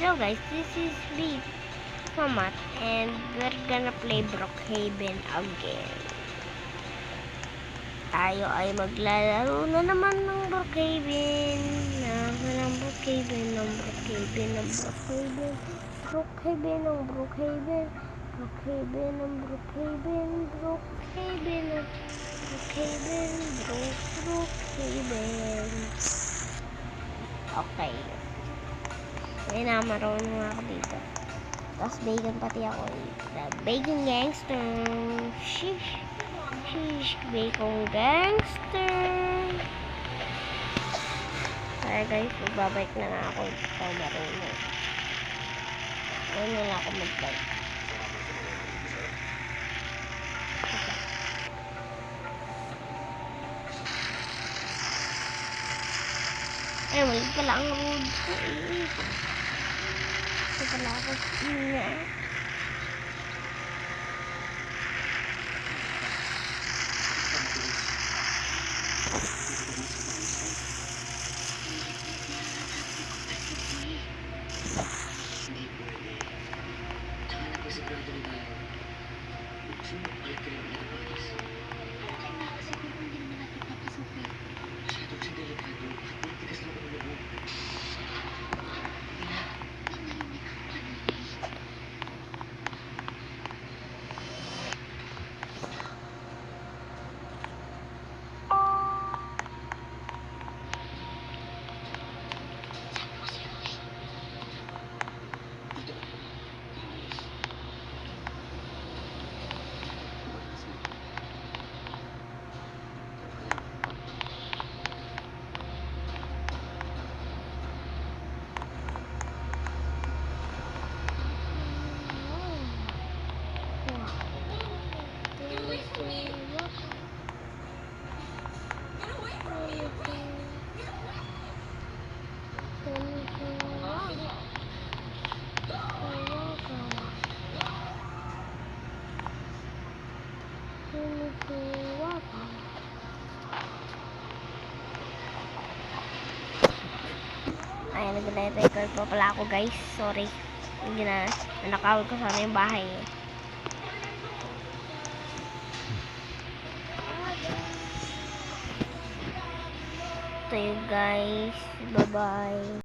Hello guys, this is me, Mamat, and we're gonna play Brookhaven again. Tayo ay maglalaro na naman ng Brookhaven. Ng Brookhaven, ng Brookhaven, ng Brookhaven. Brookhaven, ng Brookhaven. Brookhaven, ng Brookhaven. Brookhaven, ng Brookhaven. Brookhaven. Okay. May namarunong ako dito. Tapos bacon pati ako. The bacon gangster. Sheesh. Sheesh. Bacon gangster. Kaya guys, magbabike na nga ako. Ito marunong. Ano na ako magbike. Ay, mali pala ang road ko eh. Ito pala ako niya. Ay, nag-record pa pala ako guys. Sorry. Hindi na nanakawal ko sana yung bahay eh. Ito yun guys. Bye bye.